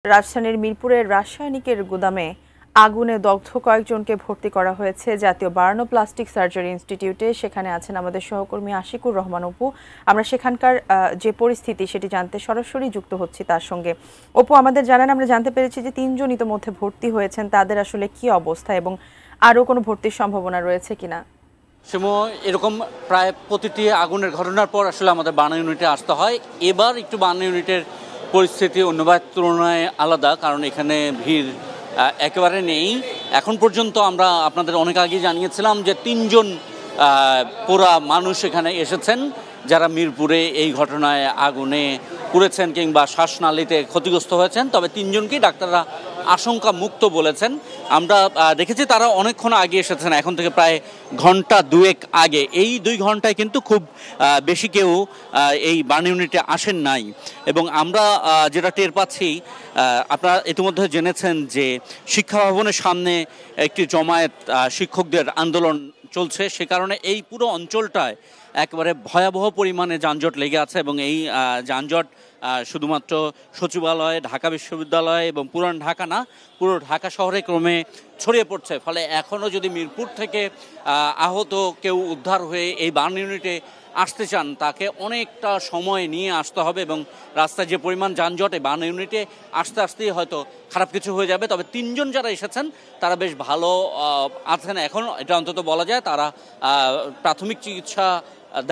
রাজধানীর মিরপুরের রাসায়নিকের গুদামে আগুনে দগ্ধ কয়েকজনকে ভর্তি করা হয়েছে জাতীয় বার্নোপ্লাস্টিক সার্জারি ইনস্টিটিউটে। সেখানে আছেন আমাদের সহকর্মী আশিকুর রহমান অপু। আমরা সেখানকার যে পরিস্থিতি সেটি জানতে সরাসরি যুক্ত হচ্ছি তার সঙ্গে। অপু, আমাদের জানান, আমরা জানতে পেরেছি যে ৩ জন ইতোমধ্যে ভর্তি হয়েছেন, তাদের আসলে কি অবস্থা এবং আরও কোনো ভর্তির সম্ভাবনা রয়েছে কিনা? এরকম প্রায় প্রতিটি আগুনের ঘটনার পর আসলে আমাদের বার্ন ইউনিটে আসতে হয়। এবার একটু বার্ন ইউনিটের পরিস্থিতি অন্যবার তুলনায় আলাদা, কারণ এখানে ভিড় একেবারে নেই। এখন পর্যন্ত আমরা আপনাদের অনেক আগে জানিয়েছিলাম যে ৩ জন পোড়া মানুষ এখানে এসেছেন, যারা মিরপুরে এই ঘটনায় আগুনে পুড়েছেন কিংবা শ্বাসনালীতে ক্ষতিগ্রস্ত হয়েছেন। তবে ৩ জনকেই ডাক্তাররা আশঙ্কা মুক্ত বলেছেন। আমরা দেখেছি তারা অনেকক্ষণ আগে এসেছেন, এখন থেকে প্রায় ঘন্টা দুয়েক আগে। এই 2 ঘন্টায় কিন্তু খুব বেশি কেউ এই বার্ন ইউনিটে আসেন নাই। এবং আমরা যেটা টের পাচ্ছি, আপনারা ইতিমধ্যে জেনেছেন যে শিক্ষা ভবনের সামনে একটি জমায়েত শিক্ষকদের আন্দোলন চলছে। সে কারণে এই পুরো অঞ্চলটায় একেবারে ভয়াবহ পরিমাণে যানজট লেগে আছে এবং এই যানজট শুধুমাত্র সচিবালয়, ঢাকা বিশ্ববিদ্যালয় এবং পুরান ঢাকা না, পুরো ঢাকা শহরে ক্রমে ছড়িয়ে পড়ছে। ফলে এখনও যদি মিরপুর থেকে আহত কেউ উদ্ধার হয়ে এই বার্ন ইউনিটে আসতে চান, তাকে অনেকটা সময় নিয়ে আসতে হবে এবং রাস্তায় যে পরিমাণ যানজটে বার্ন ইউনিটে আসতেই হয়তো খারাপ কিছু হয়ে যাবে। তবে 3 জন যারা এসেছেন তারা বেশ ভালো আছেন এখন, এটা অন্তত বলা যায়। তারা প্রাথমিক চিকিৎসা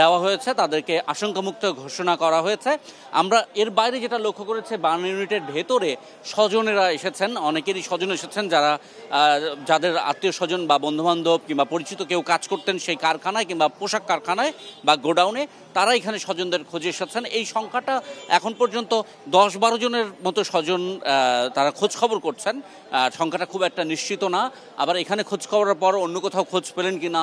দেওয়া হয়েছে, তাদেরকে আশঙ্কামুক্ত ঘোষণা করা হয়েছে। আমরা এর বাইরে যেটা লক্ষ্য করেছি, বার্ন ইউনিটের ভেতরে স্বজনেরা এসেছেন, অনেকেরই স্বজন এসেছেন যাদের আত্মীয় স্বজন বা বন্ধুবান্ধব কিংবা পরিচিত কেউ কাজ করতেন সেই কারখানায় কিংবা পোশাক কারখানায় বা গোডাউনে, তারা এখানে স্বজনদের খোঁজে এসেছেন। এই সংখ্যাটা এখন পর্যন্ত 10-12 জনের মতো স্বজন তারা খোঁজ খবর করছেন। সংখ্যাটা খুব একটা নিশ্চিত না। আবার এখানে খোঁজ খবরের পর অন্য কোথাও খোঁজ পেলেন কিনা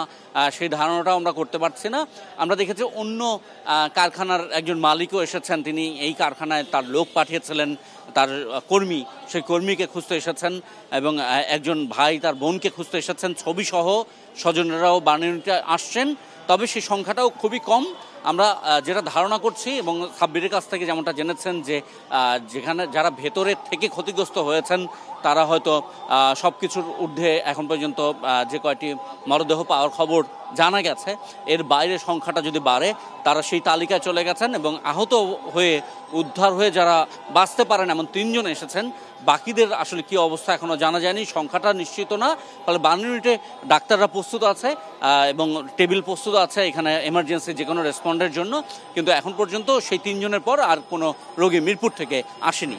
সেই ধারণাটাও আমরা করতে পারছি না। আমরা দেখেছি অন্য কারখানার একজন মালিকও এসেছেন, তিনি এই কারখানায় তার লোক পাঠিয়েছিলেন, তার কর্মী, সেই কর্মীকে খুঁজতে এসেছেন এবং একজন ভাই তার বোনকে খুঁজতে এসেছেন। ছবিসহ স্বজনেরাও বার্ন ইউনিটে আসছেন, তবে সেই সংখ্যাটাও খুবই কম। আমরা যেটা ধারণা করছি এবং সাব্বিরের কাছ থেকে যেমনটা জেনেছেন যে যেখানে যারা ভেতরে থেকে ক্ষতিগ্রস্ত হয়েছেন তারা হয়তো সব কিছুর ঊর্ধ্বে এখন পর্যন্ত যে কয়টি মরদেহ পাওয়ার খবর জানা গেছে, এর বাইরে সংখ্যাটা যদি বাড়ে তারা সেই তালিকায় চলে গেছেন এবং আহত হয়ে উদ্ধার হয়ে যারা বাঁচতে পারেন এমন 3 জন এসেছেন। বাকিদের আসলে কি অবস্থা এখনও জানা যায়নি, সংখ্যাটা নিশ্চিত না। ফলে বার্ন ইউনিটে ডাক্তাররা প্রস্তুত আছে এবং টেবিল প্রস্তুত আছে এখানে এমার্জেন্সি যে কোনো রেসপন্ডের জন্য, কিন্তু এখন পর্যন্ত সেই 3 জনের পর আর কোনো রোগী মিরপুর থেকে আসেনি।